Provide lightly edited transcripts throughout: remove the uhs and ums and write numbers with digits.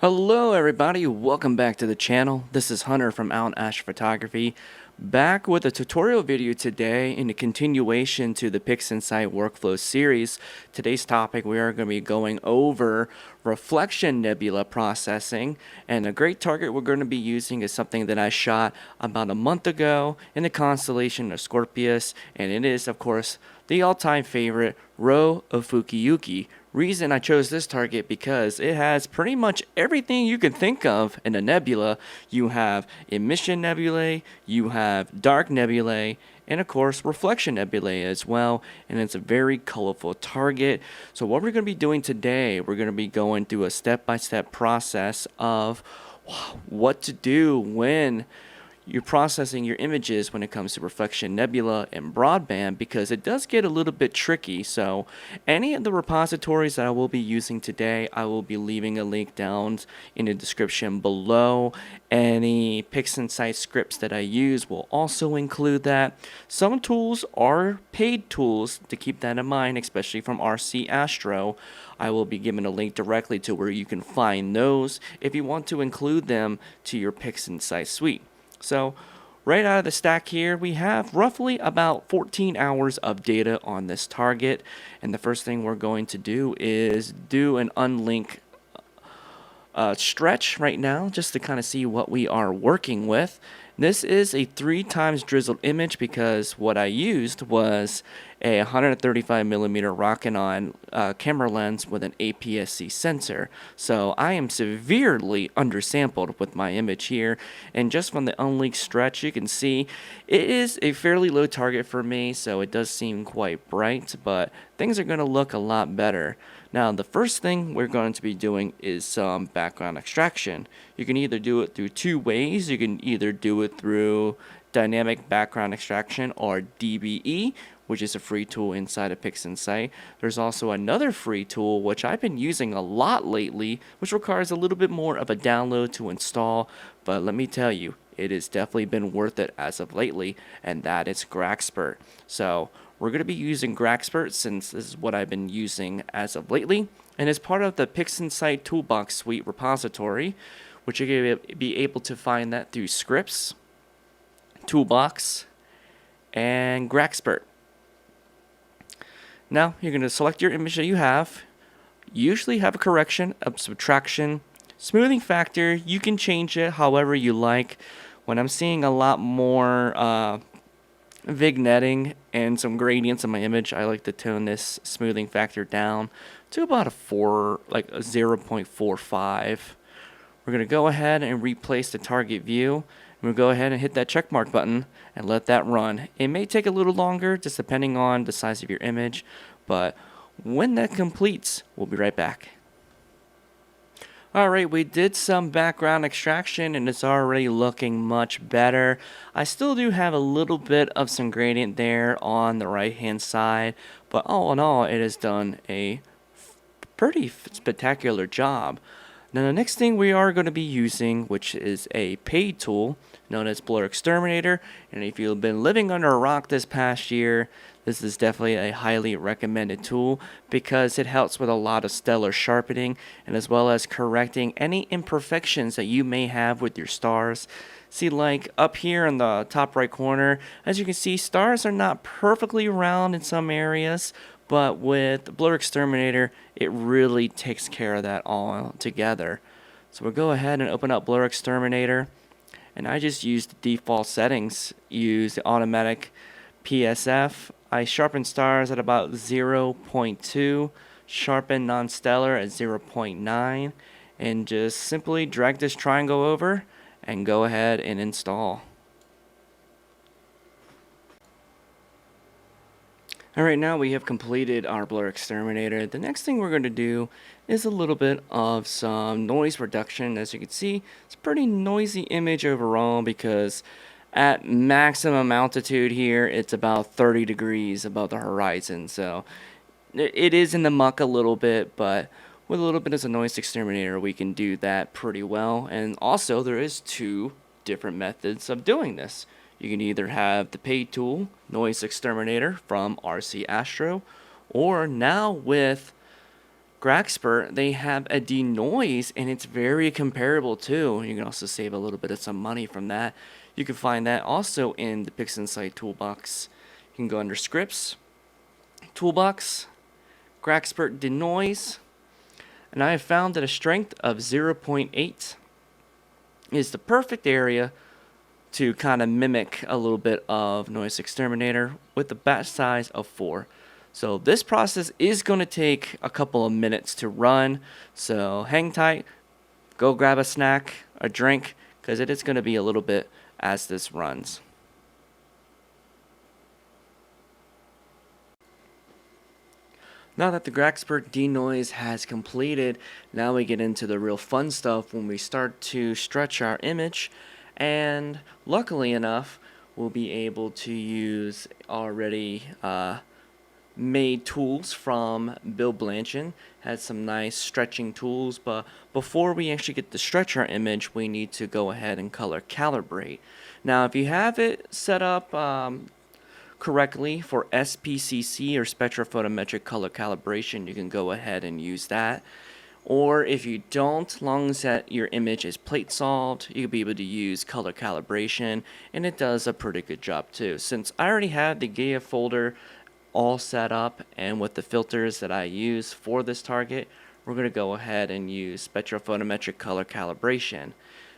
Hello everybody, welcome back to the channel. This is Hunter from Outtenastrophotography, back with a tutorial video today in a continuation to the Pixinsight workflow series. Today's topic, we are going to be going over reflection nebula processing, and a great target we're going to be using is something that I shot about a month ago in the constellation of Scorpius, and it is of course the all-time favorite Rho of Fukiyuki. Reason I chose this target because it has pretty much everything you can think of in a nebula. You have emission nebulae, you have dark nebulae, and of course reflection nebulae as well, and it's a very colorful target. So what we're going to be doing today, we're going to be going through a step-by-step process of what to do when you're processing your images when it comes to reflection nebula and broadband, because it does get a little bit tricky. So any of the repositories that I will be using today, I will be leaving a link down in the description below. Any Pixinsight scripts that I use will also include that. Some tools are paid tools, to keep that in mind, especially from RC Astro. I will be giving a link directly to where you can find those if you want to include them to your Pixinsight suite. So right out of the stack here, we have roughly about 14 hours of data on this target. And the first thing we're going to do is do an unlink stretch right now, just to kind of see what we are working with. This is a 3x drizzled image because what I used was a 135mm Rokinon camera lens with an APS-C sensor. So I am severely undersampled with my image here, and just from the unlinked stretch you can see it is a fairly low target for me, so it does seem quite bright, but things are going to look a lot better. Now the first thing we're going to be doing is some background extraction. You can either do it through two ways. You can either do it through dynamic background extraction, or DBE, which is a free tool inside of Pixinsight. There's also another free tool which I've been using a lot lately, which requires a little bit more of a download to install, but let me tell you, it has definitely been worth it as of lately, and that is Graxpert. So we're going to be using Graxpert since this is what I've been using as of lately, and as part of the Pixinsight Toolbox Suite repository, which you're going to be able to find that through Scripts, Toolbox, and Graxpert. Now you're going to select your image that you have. You usually have a correction, a subtraction, smoothing factor. You can change it however you like. When I'm seeing a lot more vignetting and some gradients in my image, I like to tone this smoothing factor down to about a 0.45. We're going to go ahead and replace the target view. We'll go ahead and hit that check mark button and let that run. It may take a little longer just depending on the size of your image, but when that completes, we'll be right back. Alright, we did some background extraction and it's already looking much better. I still do have a little bit of some gradient there on the right hand side, but all in all it has done a pretty spectacular job. Now the next thing we are going to be using, which is a paid tool known as Blur Exterminator, and if you've been living under a rock this past year, this is definitely a highly recommended tool because it helps with a lot of stellar sharpening, and as well as correcting any imperfections that you may have with your stars. See, like up here in the top right corner, as you can see, stars are not perfectly round in some areas, but with Blur Exterminator, it really takes care of that all together. So we'll go ahead and open up Blur Exterminator, and I just use the default settings. Use the automatic PSF. I sharpen stars at about 0.2, sharpen non-stellar at 0.9, and just simply drag this triangle over and go ahead and install. Alright, now we have completed our Blur Exterminator. The next thing we're going to do is a little bit of some noise reduction. As you can see, it's a pretty noisy image overall because at maximum altitude here, it's about 30 degrees above the horizon. So it is in the muck a little bit, but with a little bit of a noise exterminator, we can do that pretty well. And also, there is two different methods of doing this. You can either have the paid tool, Noise Exterminator from RC Astro, or now with Grexpert, they have a denoise, and it's very comparable too. You can also save a little bit of some money from that. You can find that also in the Pixinsight toolbox. You can go under Scripts, Toolbox, Grexpert denoise, and I have found that a strength of 0.8 is the perfect area to kind of mimic a little bit of Noise Exterminator with a batch size of 4. So this process is going to take a couple of minutes to run, so hang tight, go grab a snack, a drink, because it is going to be a little bit as this runs. Now that the Grexpert denoise has completed, now we get into the real fun stuff when we start to stretch our image, and luckily enough, we'll be able to use already made tools from Bill Blanchard. Has some nice stretching tools, but before we actually get to stretch our image, we need to go ahead and color calibrate. Now if you have it set up correctly for SPCC or spectrophotometric color calibration, you can go ahead and use that. Or if you don't, as long as that your image is plate solved, you'll be able to use color calibration, and it does a pretty good job too. Since I already have the Gaia folder all set up and with the filters that I use for this target, we're going to go ahead and use spectrophotometric color calibration.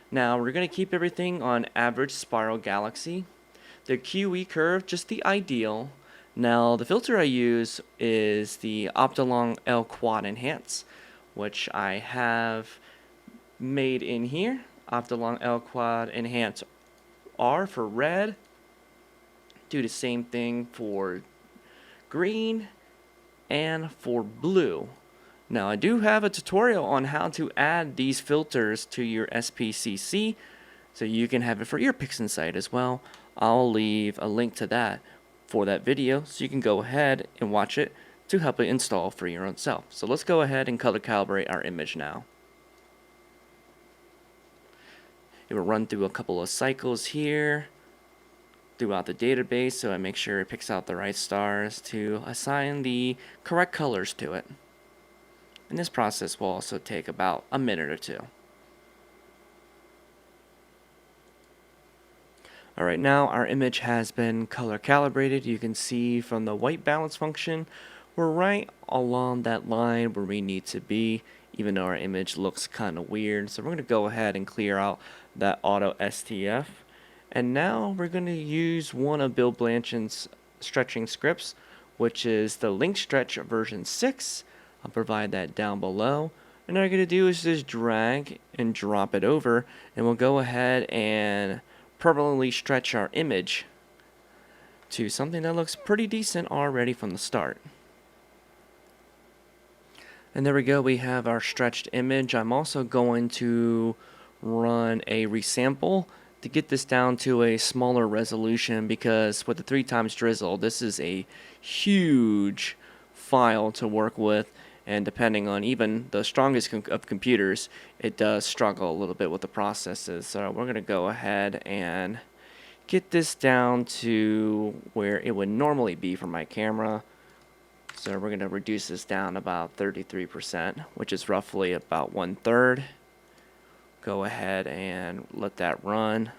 Now we're going to keep everything on average spiral galaxy. The QE curve, just the ideal. Now the filter I use is the Optilong L Quad Enhance, which I have made in here. Optilong L Quad Enhance R for red. Do the same thing for green and for blue. Now I do have a tutorial on how to add these filters to your SPCC, so you can have it for your Pixinsight as well. I'll leave a link to that for that video, so you can go ahead and watch it to help it install for your own self. So let's go ahead and color calibrate our image now. It will run through a couple of cycles here throughout the database, so I make sure it picks out the right stars to assign the correct colors to it. And this process will also take about a minute or two. Alright, now our image has been color calibrated. You can see from the white balance function, we're right along that line where we need to be, even though our image looks kind of weird. So we're going to go ahead and clear out that auto STF. And now we're going to use one of Bill Blanchard's stretching scripts, which is the Link Stretch version 6. I'll provide that down below. And all you're going to do is just drag and drop it over, and we'll go ahead and permanently stretch our image to something that looks pretty decent already from the start. And there we go, we have our stretched image. I'm also going to run a resample to get this down to a smaller resolution, because with the 3x drizzle, this is a huge file to work with, and depending on even the strongest of computers, it does struggle a little bit with the processes. So we're going to go ahead and get this down to where it would normally be for my camera. So we're going to reduce this down about 33%, which is roughly about 1/3. Go ahead and let that run.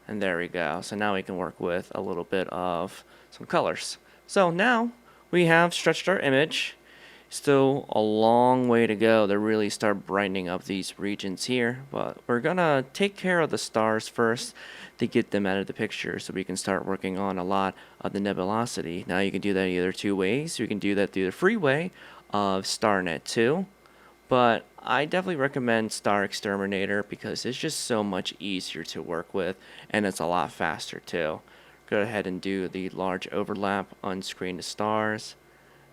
And there we go. So now we can work with a little bit of some colors. So now we have stretched our image. Still a long way to go to really start brightening up these regions here, but we're gonna take care of the stars first to get them out of the picture so we can start working on a lot of the nebulosity. Now you can do that either two ways. You can do that through the free way of StarNet 2, but I definitely recommend Star Exterminator because it's just so much easier to work with, and it's a lot faster too. Go ahead and do the large overlap on screen to stars,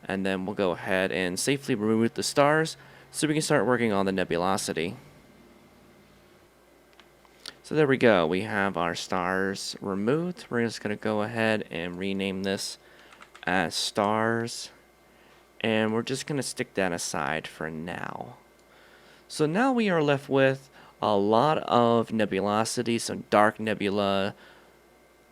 and then we'll go ahead and safely remove the stars so we can start working on the nebulosity. So there we go, we have our stars removed. We're just going to go ahead and rename this as stars, and we're just going to stick that aside for now. So now we are left with a lot of nebulosity, some dark nebula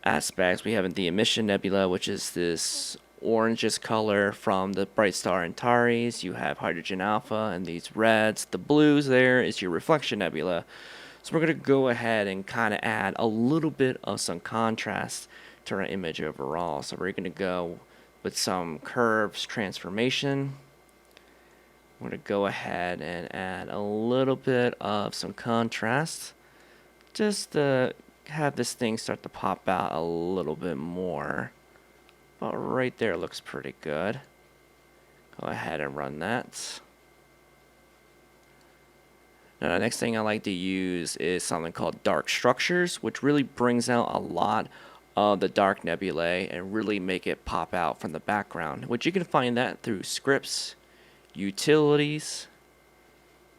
aspects. We have the emission nebula, which is this orangish color from the bright star Antares. You have hydrogen alpha and these reds. The blues there is your reflection nebula. So we're going to go ahead and kind of add a little bit of some contrast to our image overall. So we're going to go with some curves transformation. We're going to go ahead and add a little bit of some contrast just to have this thing start to pop out a little bit more. But right there looks pretty good. Go ahead and run that. Now the next thing I like to use is something called dark structures, which really brings out a lot of the dark nebulae and really make it pop out from the background, which you can find that through scripts, utilities,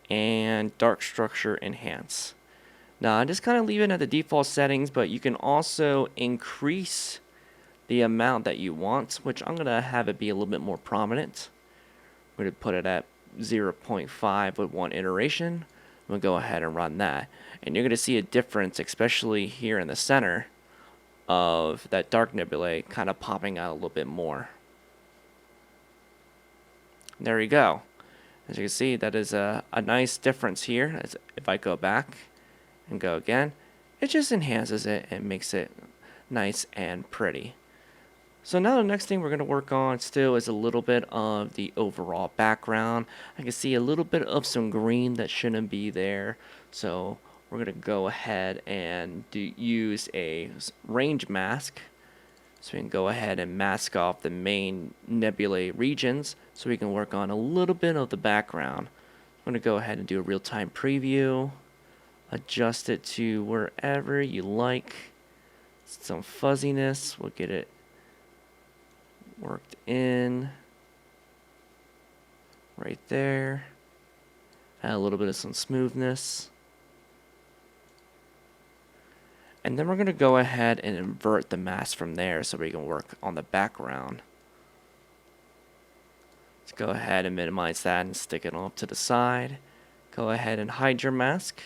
and dark structure enhance. Now I just kind of leave it at the default settings, but you can also increase the amount that you want, which I'm going to have it be a little bit more prominent. We're going to put it at 0.5 with one iteration. I'm going to go ahead and run that. And you're going to see a difference, especially here in the center, of that dark nebulae kind of popping out a little bit more. There you go. As you can see, that is a nice difference here. If I go back and go again, it just enhances it and makes it nice and pretty. So now the next thing we're going to work on still is a little bit of the overall background. I can see a little bit of some green that shouldn't be there. So we're going to go ahead and use a range mask. So we can go ahead and mask off the main nebulae regions so we can work on a little bit of the background. I'm going to go ahead and do a real-time preview. Adjust it to wherever you like. Some fuzziness. We'll get it worked in right there. Add a little bit of some smoothness. And then we're going to go ahead and invert the mask from there so we can work on the background. Let's go ahead and minimize that and stick it off to the side. Go ahead and hide your mask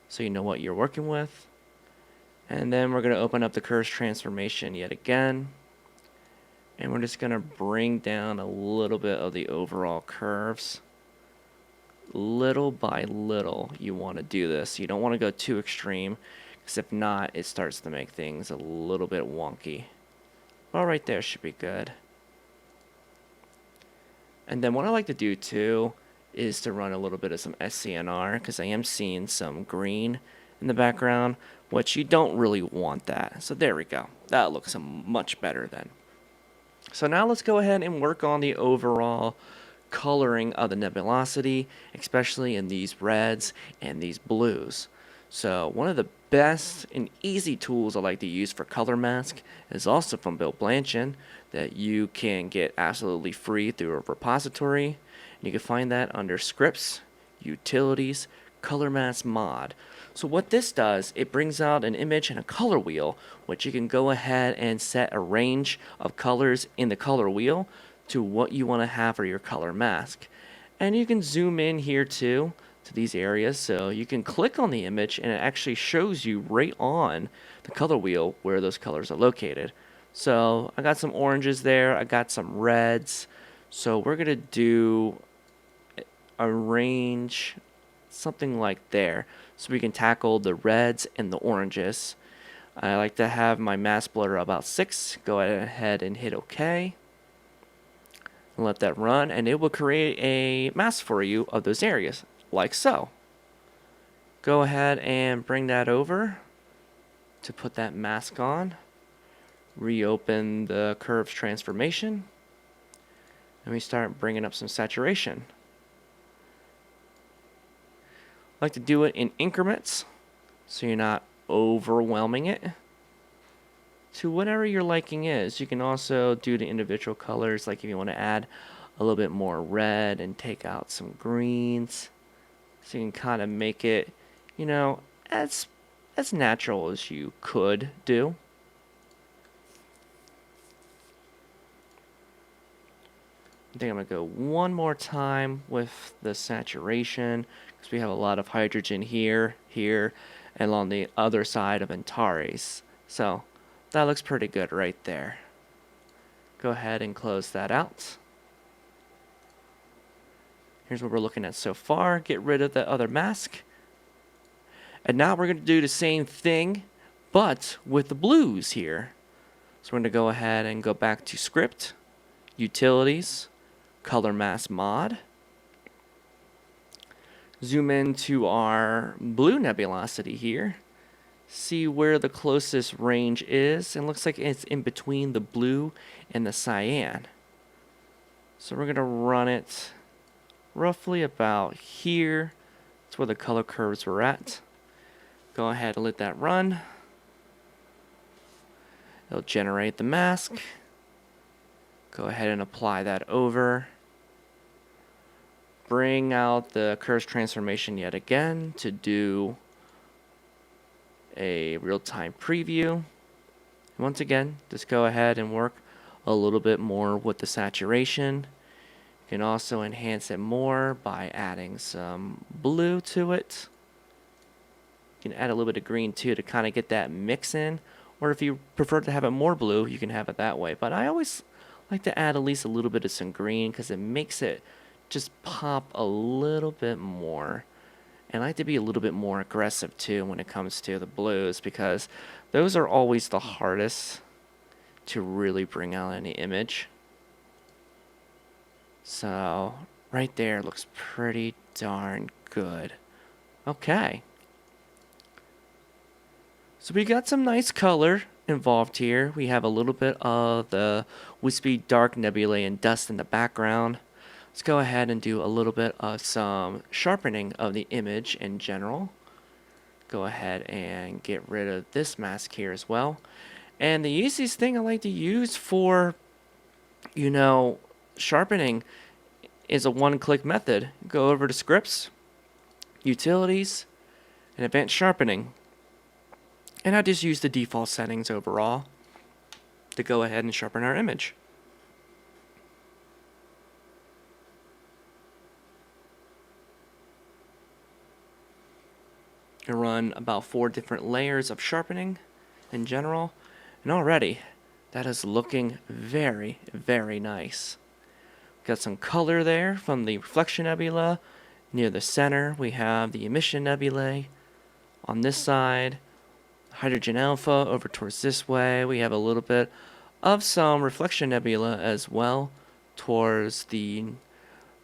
so you know what you're working with. And then we're going to open up the curves transformation yet again. And we're just going to bring down a little bit of the overall curves. Little by little, you want to do this. You don't want to go too extreme, because if not, it starts to make things a little bit wonky. Well, right there should be good. And then what I like to do too is to run a little bit of some SCNR, because I am seeing some green in the background, which you don't really want that. So there we go. That looks much better then. So now let's go ahead and work on the overall coloring of the nebulosity, especially in these reds and these blues. So one of the best and easy tools I like to use for color mask is also from Bill Blanchard that you can get absolutely free through a repository. And you can find that under Scripts, Utilities, Color Mask Mod. So what this does, it brings out an image and a color wheel, which you can go ahead and set a range of colors in the color wheel to what you want to have for your color mask. And you can zoom in here too to these areas, so you can click on the image and it actually shows you right on the color wheel where those colors are located. So I got some oranges there, I got some reds, so we're going to do a range something like there, so we can tackle the reds and the oranges. I like to have my mask blur about 6. Go ahead and hit OK. And let that run, and it will create a mask for you of those areas, like so. Go ahead and bring that over to put that mask on. Reopen the curves transformation, and we start bringing up some saturation. I like to do it in increments so you're not overwhelming it to whatever your liking is. You can also do the individual colors, like if you want to add a little bit more red and take out some greens, so you can kind of make it, you know, as natural as you could do. I think I'm going to go one more time with the saturation, because we have a lot of hydrogen here, and on the other side of Antares. So that looks pretty good right there. Go ahead and close that out. Here's what we're looking at so far. Get rid of the other mask. And now we're going to do the same thing, but with the blues here. So we're going to go ahead and go back to Script, Utilities, Color Mask Mod. Zoom into our blue nebulosity here. See where the closest range is. And it looks like it's in between the blue and the cyan. So we're going to run it roughly about here. That's where the color curves were at. Go ahead and let that run. It'll generate the mask. Go ahead and apply that over. Bring out the curves transformation yet again to do a real-time preview. Once again, just go ahead and work a little bit more with the saturation. You can also enhance it more by adding some blue to it. You can add a little bit of green too to kind of get that mix in. Or if you prefer to have it more blue, you can have it that way. But I always like to add at least a little bit of some green because it makes it just pop a little bit more. And I like to be a little bit more aggressive too when it comes to the blues, because those are always the hardest to really bring out any image. So right there looks pretty darn good. Okay. So we got some nice color involved here. We have a little bit of the wispy dark nebulae and dust in the background. Let's go ahead and do a little bit of some sharpening of the image in general. Go ahead and get rid of this mask here as well. And the easiest thing I like to use for, sharpening is a one-click method. Go over to Scripts, Utilities, and Advanced Sharpening. And I just use the default settings overall to go ahead and sharpen our image. I run about 4 different layers of sharpening in general, and already that is looking very, very nice. Got some color there from the reflection nebula. Near the center we have the emission nebulae. On this side, hydrogen alpha over towards this way. We have a little bit of some reflection nebula as well towards the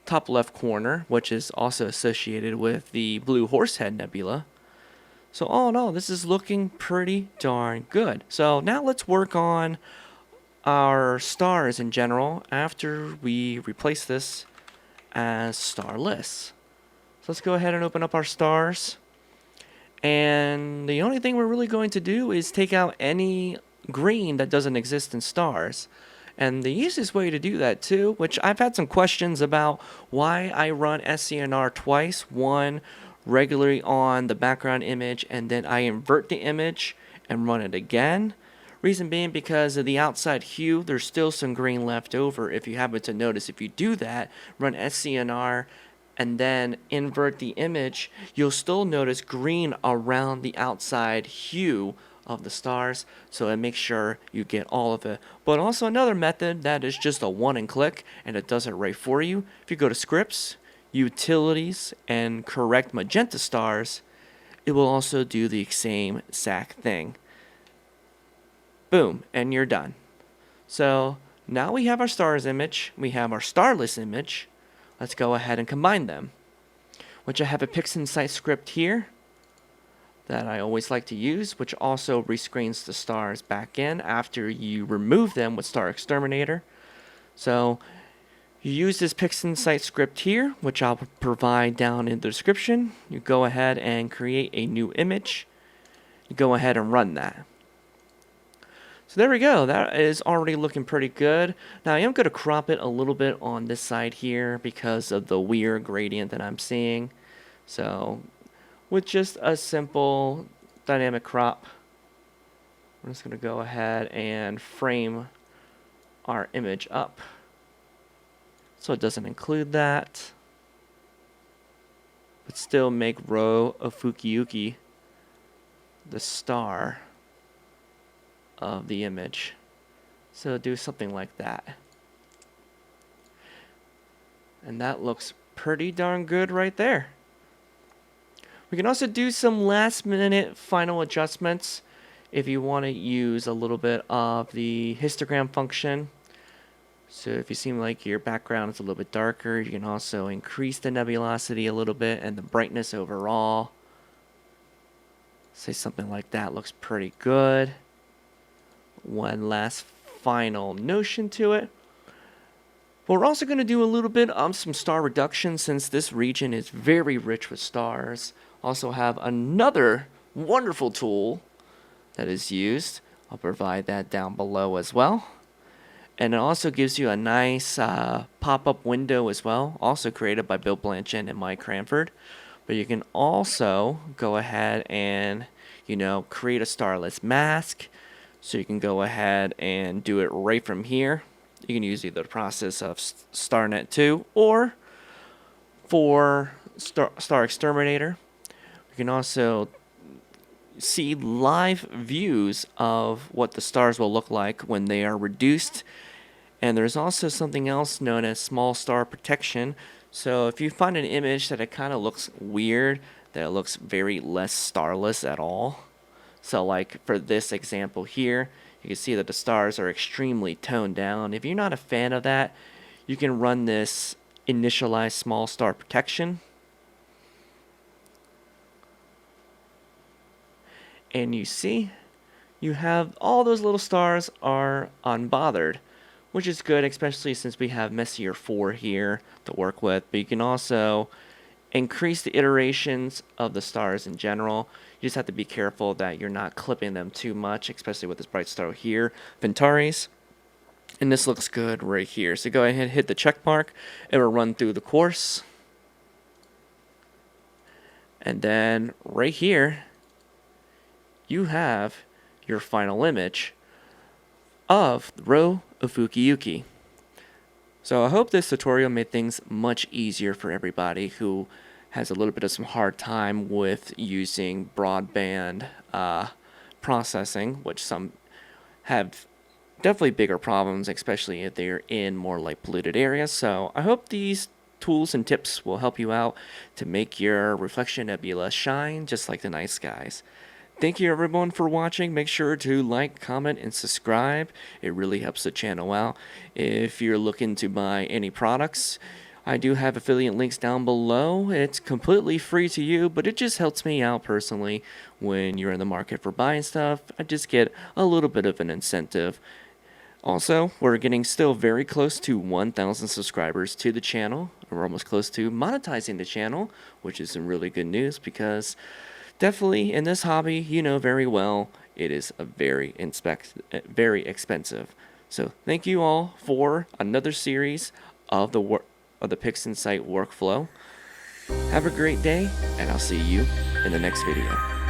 top left corner, which is also associated with the blue horsehead nebula. So all in all, this is looking pretty darn good. So now let's work on our stars in general after we replace this as starless. So let's go ahead and open up our stars. And the only thing we're really going to do is take out any green that doesn't exist in stars. And the easiest way to do that too, which I've had some questions about why I run SCNR twice, one regularly on the background image and then I invert the image and run it again. Reason being because of the outside hue, there's still some green left over. If you happen to notice, if you do that, run SCNR and then invert the image, you'll still notice green around the outside hue of the stars, so it makes sure you get all of it. But also another method that is just a one and click and it does it right for you. If you go to Scripts, Utilities, and correct magenta stars, it will also do the same exact thing. Boom, and you're done. So now we have our stars image, we have our starless image. Let's go ahead and combine them, which I have a Pixinsight script here that I always like to use, which also rescreens the stars back in after you remove them with Star Exterminator. So you use this Pixinsight script here, which I'll provide down in the description. You go ahead and create a new image. You go ahead and run that. So there we go. That is already looking pretty good. Now I am going to crop it a little bit on this side here because of the weird gradient that I'm seeing. So with just a simple dynamic crop, we're just going to go ahead and frame our image up so it doesn't include that, but still make Rho of Fukiuki the star of the image. So do something like that. And that looks pretty darn good right there. We can also do some last minute final adjustments if you want to use a little bit of the histogram function. So if you seem like your background is a little bit darker, you can also increase the nebulosity a little bit and the brightness overall. Say something like that looks pretty good. One last final notion to it. But we're also going to do a little bit of some star reduction since this region is very rich with stars. Also have another wonderful tool that is used. I'll provide that down below as well. And it also gives you a nice pop-up window as well, also created by Bill Blanchett and Mike Cranford. But you can also go ahead and, create a starless mask. So you can go ahead and do it right from here. You can use either the process of StarNet 2 or for Star Exterminator. You can also see live views of what the stars will look like when they are reduced. And there's also something else known as small star protection. So if you find an image that it kind of looks weird, that it looks very less starless at all. So like for this example here, you can see that the stars are extremely toned down. If you're not a fan of that, you can run this initialize small star protection. And you see, you have all those little stars are unbothered, which is good, especially since we have Messier 4 here to work with. But you can also increase the iterations of the stars in general. You just have to be careful that you're not clipping them too much, especially with this bright star here, Ventaris. And this looks good right here. So go ahead and hit the check mark. It will run through the course. And then right here, you have your final image of the row of Fukiyuki. So I hope this tutorial made things much easier for everybody who has a little bit of some hard time with using broadband processing, which some have definitely bigger problems, especially if they're in more light polluted areas. So I hope these tools and tips will help you out to make your reflection nebula shine just like the night skies. Thank you everyone for watching. Make sure to like, comment, and subscribe. It really helps the channel out. If you're looking to buy any products, I do have affiliate links down below. It's completely free to you, but it just helps me out personally when you're in the market for buying stuff. I just get a little bit of an incentive. Also, we're getting still very close to 1,000 subscribers to the channel. We're almost close to monetizing the channel, which is some really good news because definitely in this hobby, you know very well, it is a very expensive. So thank you all for another series of the Pixinsight workflow. Have a great day, and I'll see you in the next video.